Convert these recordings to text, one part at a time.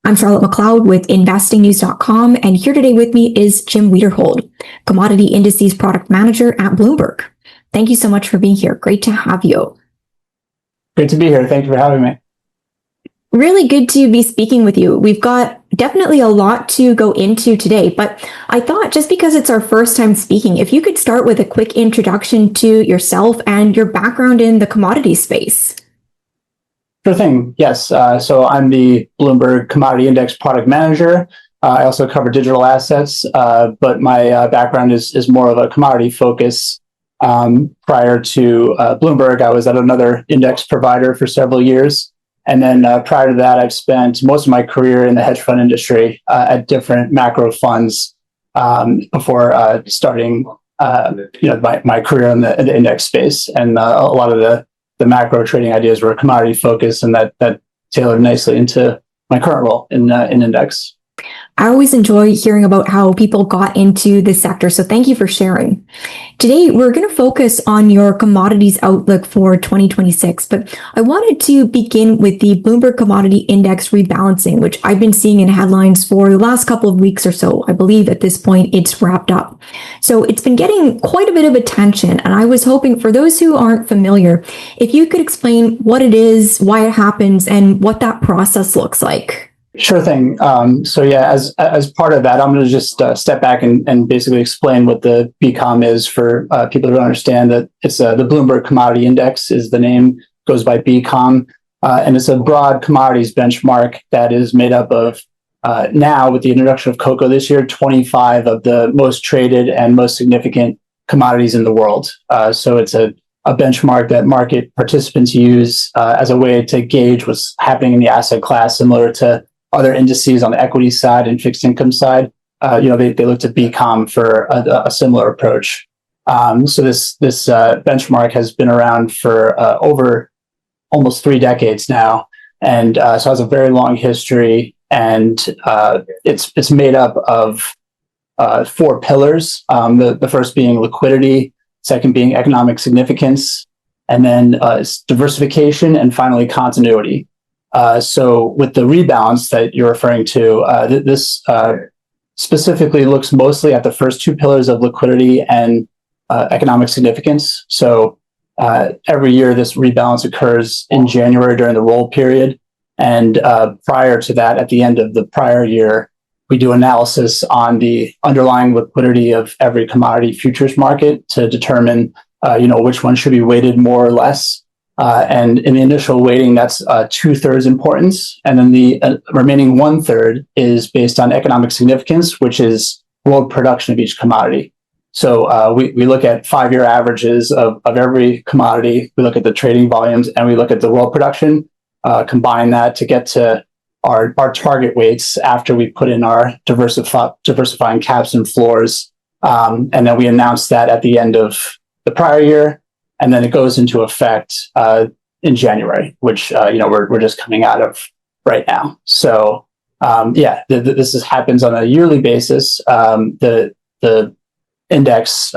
I'm Charlotte McLeod with investingnews.com, and here today with me is Jim Wiederhold, Commodity Indices Product Manager at Bloomberg. Thank you so much for being here. Great to have you. Great to be here. Thank you for having me. Really good to be speaking with you. We've got definitely a lot to go into today, but I thought just because it's our first time speaking, if you could start with a quick introduction to yourself and your background in the commodities space. Sure thing. Yes. So I'm the Bloomberg Commodity Index Product Manager. I also cover digital assets, but my background is more of a commodity focus. Prior to Bloomberg, I was at another index provider for several years. And then prior to that, I've spent most of my career in the hedge fund industry at different macro funds before starting my career in the index space. And a lot of the macro trading ideas were commodity focused, and that tailored nicely into my current role in index. I always enjoy hearing about how people got into this sector, so thank you for sharing. Today, we're going to focus on your commodities outlook for 2026, but I wanted to begin with the Bloomberg Commodity Index rebalancing, which I've been seeing in headlines for the last couple of weeks or so. I believe at this point it's wrapped up. So it's been getting quite a bit of attention, and I was hoping for those who aren't familiar, if you could explain what it is, why it happens, and what that process looks like. Sure thing. So yeah, as part of that, I'm going to just step back and basically explain what the BCOM is for people to understand that it's the Bloomberg Commodity Index is the name, goes by BCOM, and it's a broad commodities benchmark that is made up of now, with the introduction of cocoa this year, 25 of the most traded and most significant commodities in the world. So it's a benchmark that market participants use as a way to gauge what's happening in the asset class, similar to other indices on the equity side and fixed income side. They look to BCOM for a similar approach. So this benchmark has been around for over almost 3 decades now, and so has a very long history. And it's made up of 4 pillars. The first being liquidity, second being economic significance, and then diversification, and finally continuity. So with the rebalance that you're referring to, this specifically looks mostly at the first 2 pillars of liquidity and economic significance. So every year this rebalance occurs in January during the roll period. And prior to that, at the end of the prior year, we do analysis on the underlying liquidity of every commodity futures market to determine which one should be weighted more or less. And in the initial weighting, that's 2/3 importance. And then the remaining 1/3 is based on economic significance, which is world production of each commodity. So we look at 5-year averages of every commodity. We look at the trading volumes, and we look at the world production, combine that to get to our target weights after we put in our diversifying caps and floors. And then we announce that at the end of the prior year. And then it goes into effect in January, which we're just coming out of right now. So this happens on a yearly basis. The index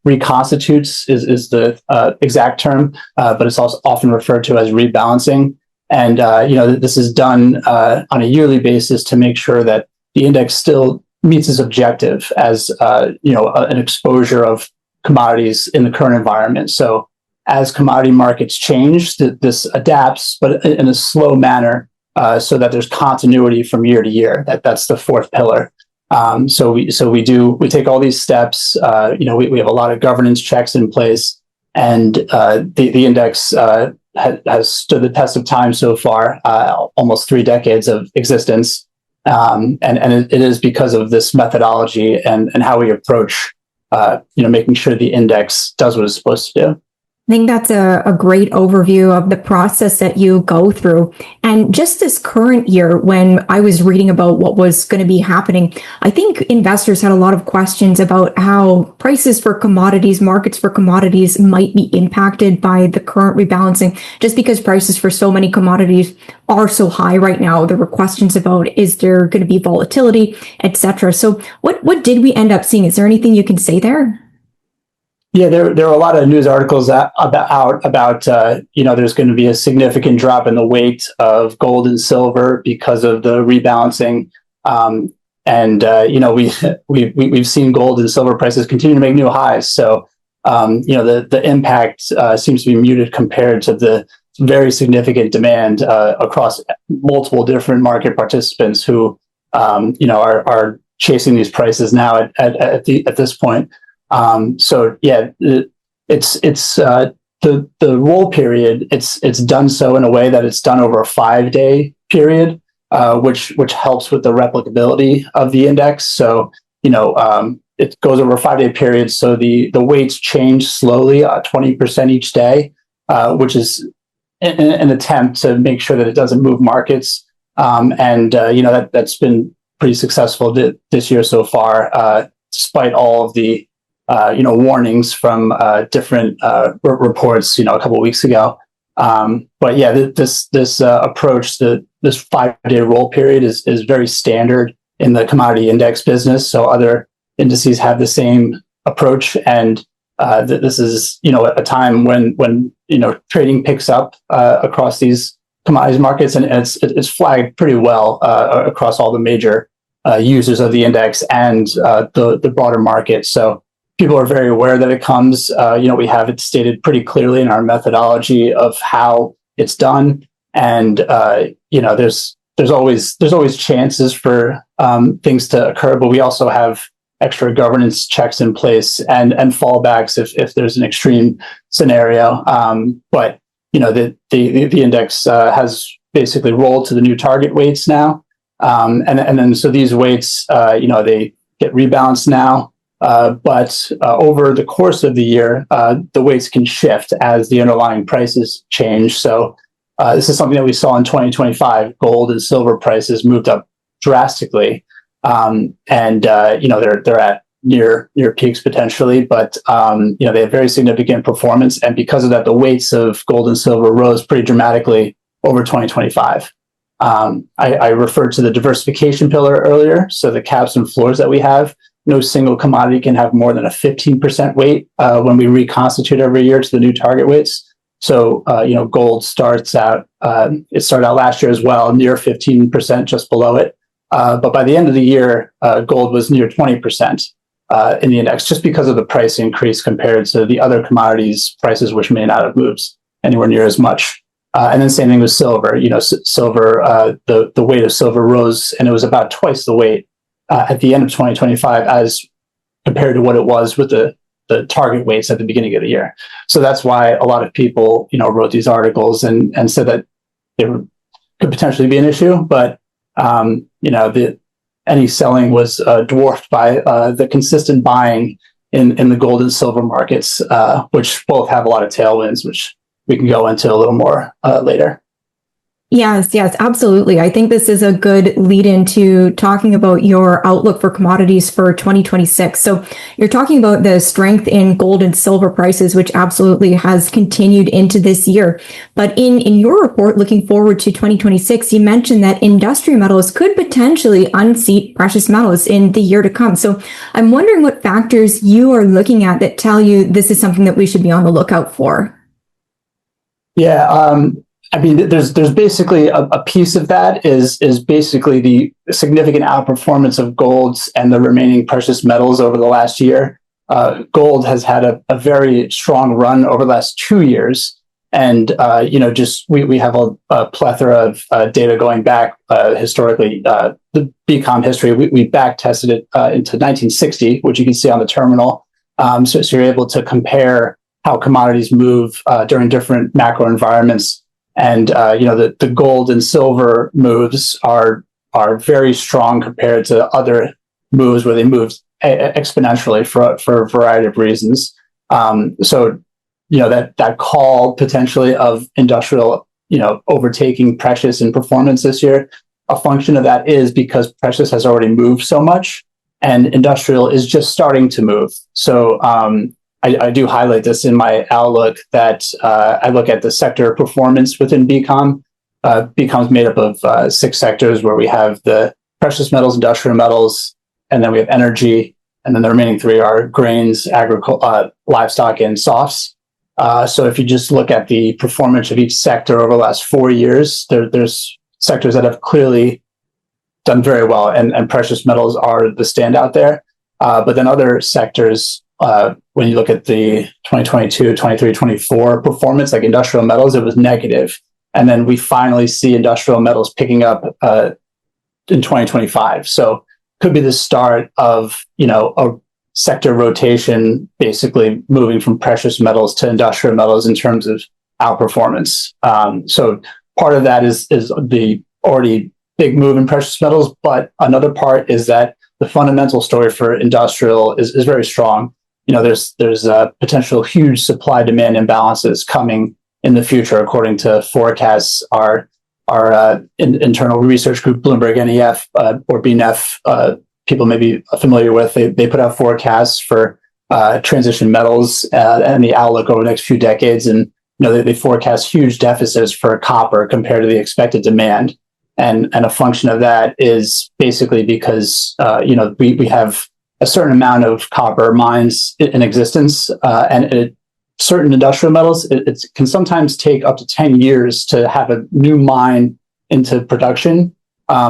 reconstitutes is the exact term, but it's also often referred to as rebalancing. And this is done on a yearly basis to make sure that the index still meets its objective as an exposure of commodities in the current environment. So as commodity markets change, this adapts, but in a slow manner, so that there's continuity from year to year. That's the 4th pillar. So we take all these steps. We have a lot of governance checks in place, and the index has stood the test of time so far, almost 3 decades of existence, and it is because of this methodology and how we approach making sure the index does what it's supposed to do. I think that's a great overview of the process that you go through. And just this current year, when I was reading about what was going to be happening, I think investors had a lot of questions about how prices for commodities, markets for commodities might be impacted by the current rebalancing, just because prices for so many commodities are so high right now. There were questions about, is there going to be volatility, etc. So what did we end up seeing? Is there anything you can say there? Yeah, there are a lot of news articles about there's going to be a significant drop in the weight of gold and silver because of the rebalancing, and we've seen gold and silver prices continue to make new highs. So the impact seems to be muted compared to the very significant demand across multiple different market participants who are chasing these prices now at this point. So yeah, it's the roll period. It's done so in a way that it's done over a 5-day period, which helps with the replicability of the index. So it goes over a 5-day period. So the weights change slowly, 20% each day, which is an attempt to make sure that it doesn't move markets. That's been pretty successful this year so far, despite all of the warnings from different reports, a couple of weeks ago. But yeah, this approach, this 5-day roll period is very standard in the commodity index business. So other indices have the same approach, and this is a time when trading picks up across these commodities markets, and it's flagged pretty well across all the major users of the index and the broader market. So people are very aware that it comes. We have it stated pretty clearly in our methodology of how it's done, and there's always chances for things to occur, but we also have extra governance checks in place and fallbacks if there's an extreme scenario. But the index has basically rolled to the new target weights now, and then so these weights they get rebalanced now. But over the course of the year, the weights can shift as the underlying prices change. So this is something that we saw in 2025. Gold and silver prices moved up drastically, and they're at near peaks potentially. But they have very significant performance, and because of that, the weights of gold and silver rose pretty dramatically over 2025. I referred to the diversification pillar earlier. So the caps and floors that we have. No single commodity can have more than a 15% weight when we reconstitute every year to the new target weights. So, gold starts out, it started out last year as well, near 15%, just below it. But by the end of the year, gold was near 20% in the index, just because of the price increase compared to the other commodities prices, which may not have moved anywhere near as much. And then same thing with silver. Silver, the weight of silver rose, and it was about twice the weight at the end of 2025 as compared to what it was with the target weights at the beginning of the year. So that's why a lot of people, wrote these articles and said that it could potentially be an issue. But, any selling was dwarfed by the consistent buying in the gold and silver markets, which both have a lot of tailwinds, which we can go into a little more later. Yes, absolutely. I think this is a good lead into talking about your outlook for commodities for 2026. So you're talking about the strength in gold and silver prices, which absolutely has continued into this year. But in your report, looking forward to 2026, you mentioned that industrial metals could potentially unseat precious metals in the year to come. So I'm wondering what factors you are looking at that tell you this is something that we should be on the lookout for. Yeah. There's basically a piece of that is basically the significant outperformance of golds and the remaining precious metals over the last year. Gold has had a very strong run over the last 2 years, and we have a plethora of data going back historically. The BCOM history, we back tested it into 1960, which you can see on the terminal. So you're able to compare how commodities move during different macro environments. And the gold and silver moves are very strong compared to other moves where they moved exponentially for a variety of reasons. So that call potentially of industrial overtaking precious in performance this year, a function of that is because precious has already moved so much, and industrial is just starting to move. So I do highlight this in my outlook that I look at the sector performance within BCOM. BCOM is made up of 6 sectors where we have the precious metals, industrial metals, and then we have energy, and then the remaining three are grains, livestock, and softs. So if you just look at the performance of each sector over the last 4 years, there's sectors that have clearly done very well, and precious metals are the standout there. But then other sectors, when you look at the 2022, 23, 24 performance, like industrial metals, it was negative. And then we finally see industrial metals picking up in 2025. So could be the start of, a sector rotation, basically moving from precious metals to industrial metals in terms of outperformance. So part of that is the already big move in precious metals, but another part is that the fundamental story for industrial is very strong. There's potential huge supply demand imbalances coming in the future, according to forecasts. Our internal research group, Bloomberg NEF or BNEF, people may be familiar with. They put out forecasts for transition metals and the outlook over the next few decades, and they forecast huge deficits for copper compared to the expected demand. And a function of that is basically because we have a certain amount of copper mines in existence, and certain industrial metals, it can sometimes take up to 10 years to have a new mine into production.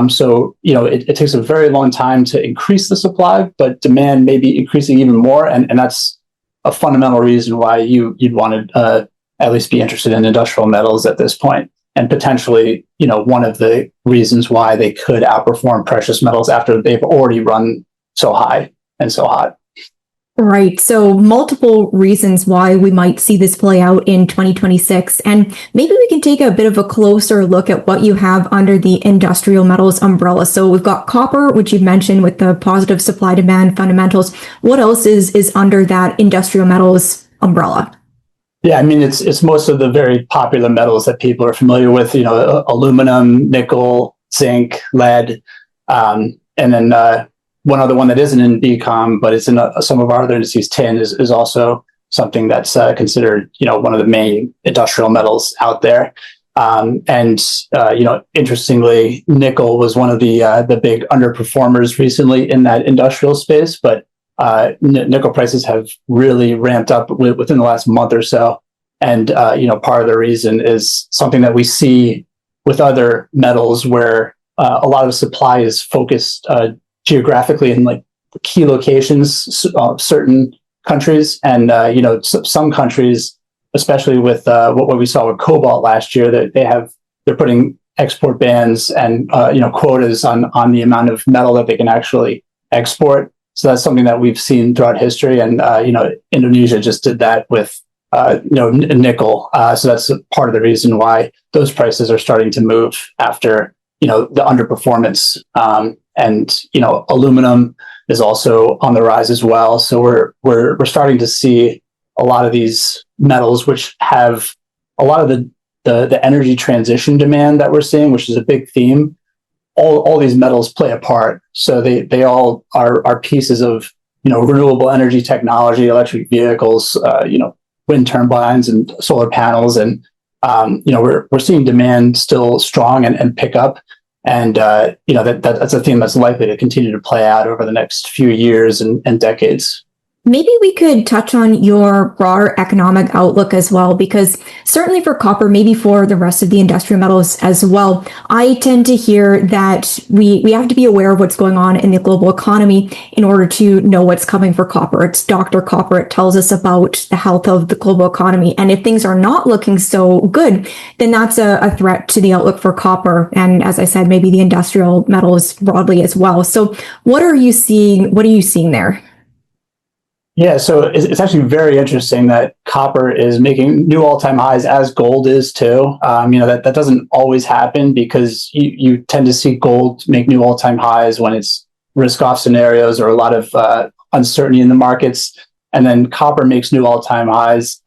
So it takes a very long time to increase the supply, but demand may be increasing even more, and that's a fundamental reason why you'd want to at least be interested in industrial metals at this point. And potentially, one of the reasons why they could outperform precious metals after they've already run so high and so hot. Right. So multiple reasons why we might see this play out in 2026. And maybe we can take a bit of a closer look at what you have under the industrial metals umbrella. So we've got copper, which you've mentioned with the positive supply demand fundamentals. What else is under that industrial metals umbrella? Yeah, I mean, it's most of the very popular metals that people are familiar with, aluminum, nickel, zinc, lead, and then one other one that isn't in BCOM, but it's in some of our other indices, tin is also something that's considered, one of the main industrial metals out there. Interestingly, nickel was one of the big underperformers recently in that industrial space, but nickel prices have really ramped up within the last month or so. And, part of the reason is something that we see with other metals where a lot of supply is focused geographically in like key locations, certain countries. And, some countries, especially with what we saw with cobalt last year, that they're putting export bans and, quotas on the amount of metal that they can actually export. So that's something that we've seen throughout history, and Indonesia just did that with nickel. So that's part of the reason why those prices are starting to move after the underperformance. And aluminum is also on the rise as well. So we're starting to see a lot of these metals which have a lot of the energy transition demand that we're seeing, which is a big theme. All these metals play a part. So they all are pieces of, renewable energy technology, electric vehicles, wind turbines and solar panels. And, we're seeing demand still strong and pick up. And, that's a theme that's likely to continue to play out over the next few years and decades. Maybe we could touch on your broader economic outlook as well, because certainly for copper, maybe for the rest of the industrial metals as well, I tend to hear that we have to be aware of what's going on in the global economy in order to know what's coming for copper. It's Dr. Copper. It tells us about the health of the global economy. And if things are not looking so good, then that's a threat to the outlook for copper. And as I said, maybe the industrial metals broadly as well. So what are you seeing? What are you seeing there? Yeah, so it's actually very interesting that copper is making new all-time highs as gold is too. That doesn't always happen because you tend to see gold make new all-time highs when it's risk-off scenarios or a lot of uncertainty in the markets. And then copper makes new all-time highs.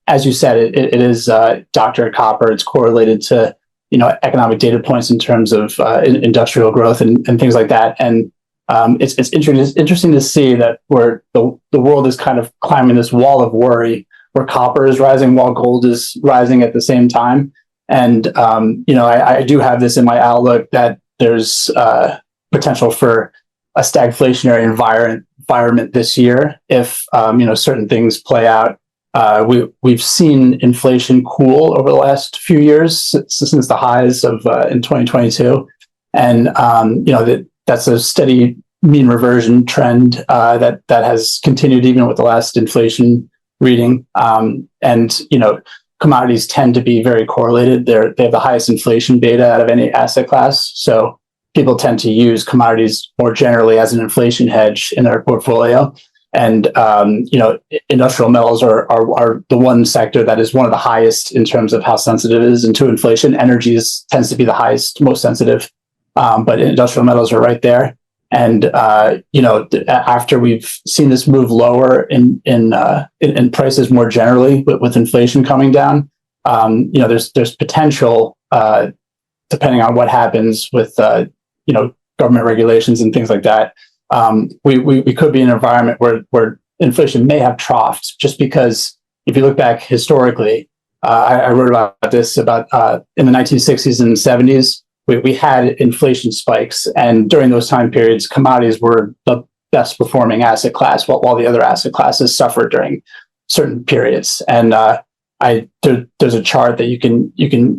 As you said, it is Dr. Copper. It's correlated to economic data points in terms of industrial growth and things like that. And it's interesting to see that where the world is kind of climbing this wall of worry, where copper is rising while gold is rising at the same time. And I do have this in my outlook that there's potential for a stagflationary environment this year if certain things play out. We've seen inflation cool over the last few years since the highs of in 2022, and that's a steady mean reversion trend that has continued even with the last inflation reading. Commodities tend to be very correlated. They have the highest inflation beta out of any asset class, so people tend to use commodities more generally as an inflation hedge in their portfolio. And industrial metals are the one sector that is one of the highest in terms of how sensitive it is to inflation. Energy tends to be the highest, most sensitive, but industrial metals are right there. And after we've seen this move lower in prices more generally, with inflation coming down, there's potential, depending on what happens with government regulations and things like that. We could be in an environment where inflation may have troughed, just because if you look back historically, I wrote about this in the 1960s and 70s. We had inflation spikes, and during those time periods, commodities were the best performing asset class, while the other asset classes suffered during certain periods. And there's a chart that you can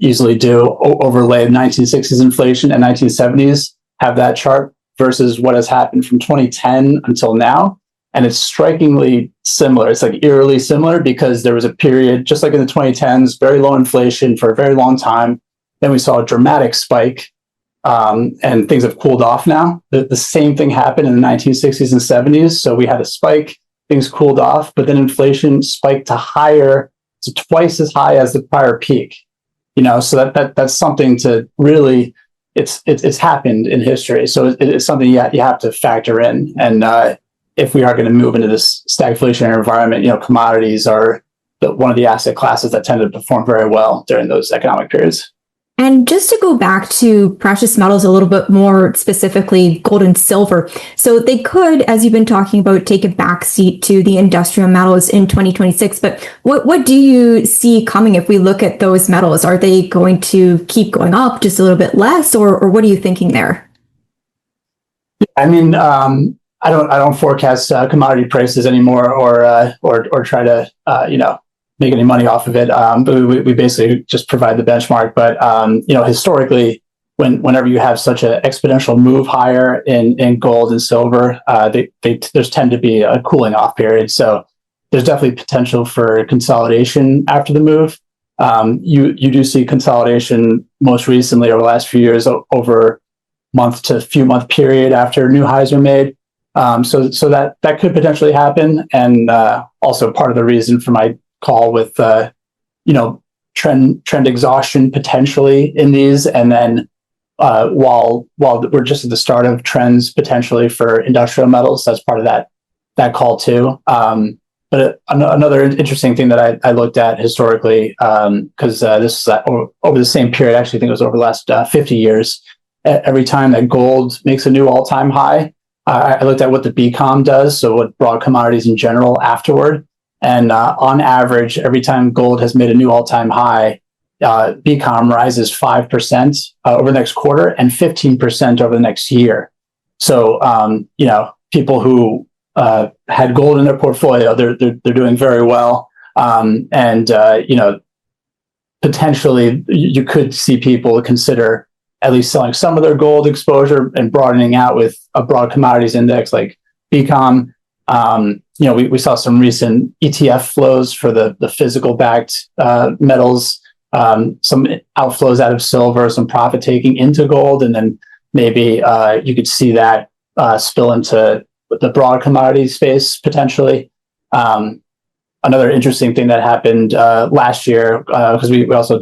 easily do, overlay 1960s inflation and 1970s, have that chart versus what has happened from 2010 until now. And it's strikingly similar. It's like eerily similar, because there was a period, just like in the 2010s, very low inflation for a very long time. Then we saw a dramatic spike, and things have cooled off now. The same thing happened in the 1960s and 70s. So we had a spike, things cooled off, but then inflation spiked to twice as high as the prior peak. So that's something to really, it's happened in history. So it's something you have to factor in. And if we are going to move into this stagflationary environment, commodities are one of the asset classes that tend to perform very well during those economic periods. And just to go back to precious metals a little bit more specifically, gold and silver. So they could, as you've been talking about, take a backseat to the industrial metals in 2026. But what do you see coming if we look at those metals? Are they going to keep going up just a little bit less, or what are you thinking there? I mean, I don't forecast commodity prices anymore, or try to make any money off of it. But we basically just provide the benchmark. But historically, whenever you have such an exponential move higher in gold and silver, there's tend to be a cooling off period. So there's definitely potential for consolidation after the move. You do see consolidation most recently over the last few years, over month to few month period after new highs are made. So that could potentially happen, and also part of the reason for my call with trend exhaustion potentially in these, and then while we're just at the start of trends potentially for industrial metals, that's part of that call too. But another interesting thing that I looked at historically, because this is over the same period, actually I think it was over the last 50 years, every time that gold makes a new all-time high, I looked at what the BCOM does, so what broad commodities in general afterward. And on average, every time gold has made a new all-time high, BCOM rises 5% over the next quarter and 15% over the next year. So, people who had gold in their portfolio, they're doing very well. Potentially you could see people consider at least selling some of their gold exposure and broadening out with a broad commodities index like BCOM. We saw some recent ETF flows for the physical backed metals, some outflows out of silver, some profit taking into gold, and then maybe you could see that spill into the broad commodity space potentially. Another interesting thing that happened last year, because we also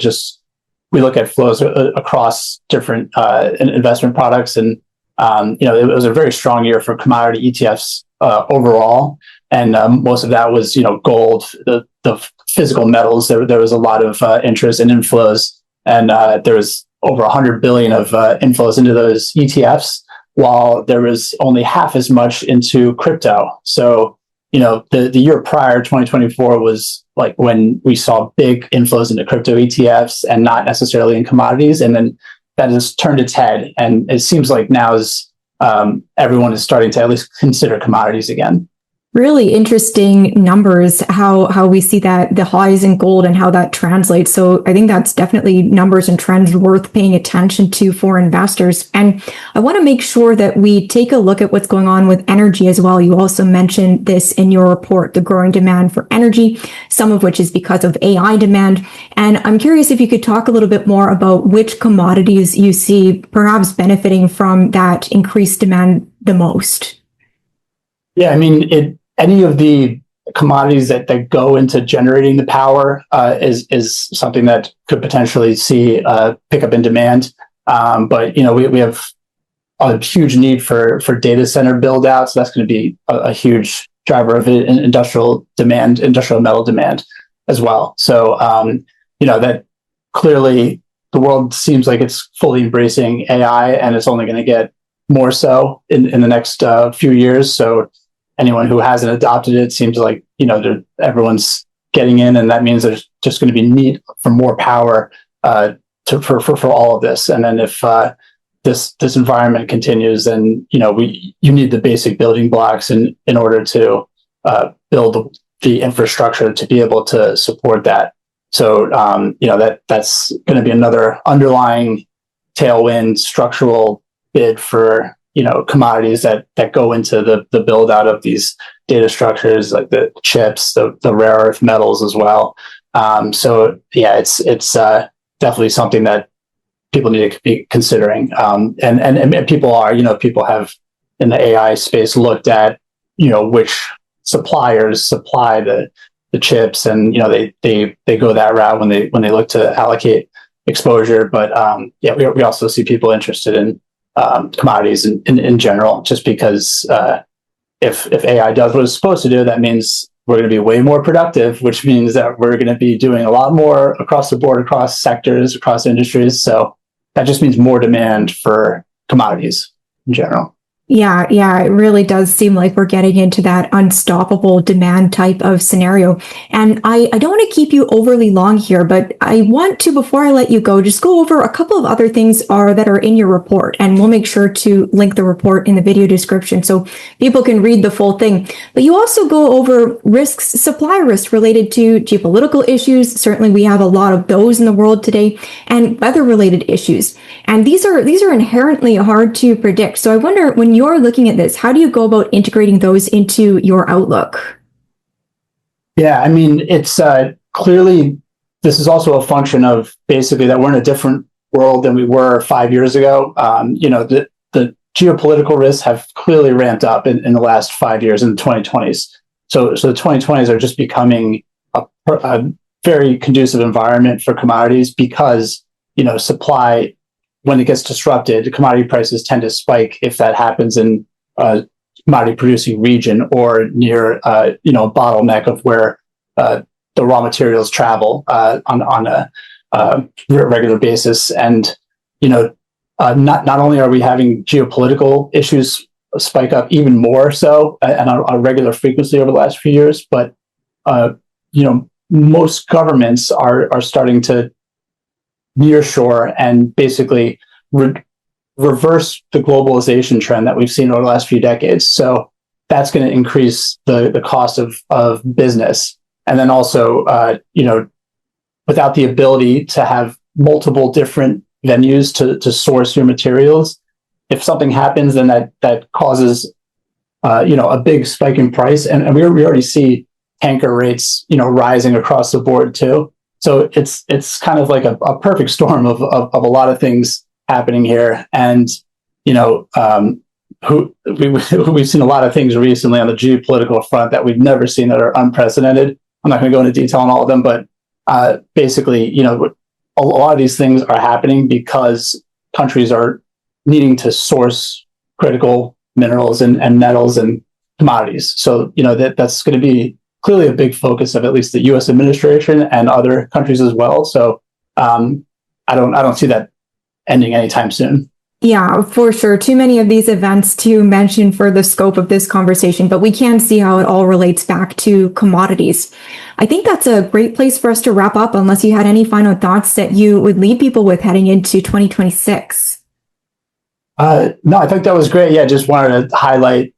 we look at flows across different investment products, and it was a very strong year for commodity ETFs overall, and most of that was gold, the physical metals. There was a lot of interest and inflows, and there was over 100 billion of inflows into those ETFs, while there was only half as much into crypto. So the year prior, 2024, was like when we saw big inflows into crypto ETFs and not necessarily in commodities. And then that has turned its head. And it seems like now is everyone is starting to at least consider commodities again. Really interesting numbers, how we see that the highs in gold and how that translates. So I think that's definitely numbers and trends worth paying attention to for investors. And I want to make sure that we take a look at what's going on with energy as well. You also mentioned this in your report, the growing demand for energy, some of which is because of AI demand. And I'm curious if you could talk a little bit more about which commodities you see perhaps benefiting from that increased demand the most. Yeah, I mean, any of the commodities that go into generating the power is something that could potentially see a pickup in demand. But we have a huge need for data center build out, so that's going to be a huge driver of it in industrial metal demand as well. So that clearly the world seems like it's fully embracing AI, and it's only going to get more so in the next few years. So anyone who hasn't adopted it seems like everyone's getting in, and that means there's just going to be need for more power for all of this. And then if this environment continues, then you need the basic building blocks in order to build the infrastructure to be able to support that. So that's going to be another underlying tailwind structural bid for commodities that go into the build out of these data structures, like the chips, the rare earth metals as well. So yeah, it's definitely something that people need to be considering. And people have in the AI space looked at which suppliers supply the chips, and they go that route when they look to allocate exposure. But we also see people interested in commodities in general, just because if AI does what it's supposed to do, that means we're going to be way more productive, which means that we're going to be doing a lot more across the board, across sectors, across industries. So that just means more demand for commodities in general. Yeah, it really does seem like we're getting into that unstoppable demand type of scenario. And I don't want to keep you overly long here, but I want to, before I let you go, just go over a couple of other things that are in your report. And we'll make sure to link the report in the video description so people can read the full thing. But you also go over risks, supply risks related to geopolitical issues. Certainly we have a lot of those in the world today, and weather-related issues. And these are inherently hard to predict. So I wonder, when you're looking at this, how do you go about integrating those into your outlook? Yeah, I mean, it's clearly, this is also a function of basically that we're in a different world than we were 5 years ago. The geopolitical risks have clearly ramped up in the last 5 years, in the 2020s. So the 2020s are just becoming a very conducive environment for commodities, because supply, when it gets disrupted, commodity prices tend to spike if that happens in a commodity producing region or near a bottleneck of where the raw materials travel on a regular basis. And not only are we having geopolitical issues spike up even more so and on a regular frequency over the last few years, but most governments are starting to nearshore and basically reverse the globalization trend that we've seen over the last few decades. So that's going to increase the cost of business. And then also, without the ability to have multiple different venues to source your materials, if something happens, then that causes a big spike in price. And we already see tanker rates rising across the board too. So it's kind of like a perfect storm of a lot of things happening here. And we've seen a lot of things recently on the geopolitical front that we've never seen, that are unprecedented. I'm not going to go into detail on all of them, but basically, a lot of these things are happening because countries are needing to source critical minerals and metals and commodities. So that's going to be clearly a big focus of at least the U.S. administration and other countries as well. So I don't see that ending anytime soon. Yeah, for sure. Too many of these events to mention for the scope of this conversation, but we can see how it all relates back to commodities. I think that's a great place for us to wrap up, unless you had any final thoughts that you would leave people with heading into 2026. No, I think that was great. Yeah, just wanted to highlight,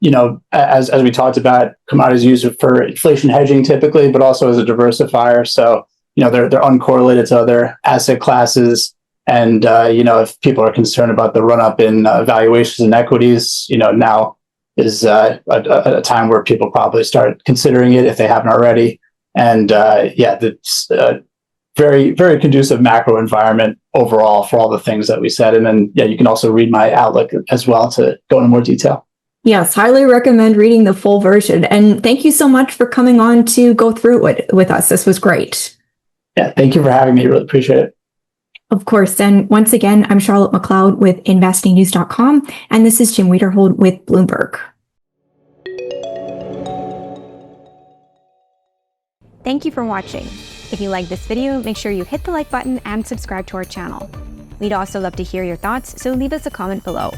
as we talked about, commodities used for inflation hedging typically, but also as a diversifier. So, they're uncorrelated to other asset classes. And, if people are concerned about the run up in valuations and equities, now is a time where people probably start considering it if they haven't already. And that's very, very conducive macro environment overall for all the things that we said. And then, you can also read my outlook as well to go into more detail. Yes, highly recommend reading the full version. And thank you so much for coming on to go through it with us. This was great. Yeah, thank you for having me. Really appreciate it. Of course. And once again, I'm Charlotte McLeod with investingnews.com, and this is Jim Wiederhold with Bloomberg. Thank you for watching. If you like this video, make sure you hit the like button and subscribe to our channel. We'd also love to hear your thoughts, so leave us a comment below.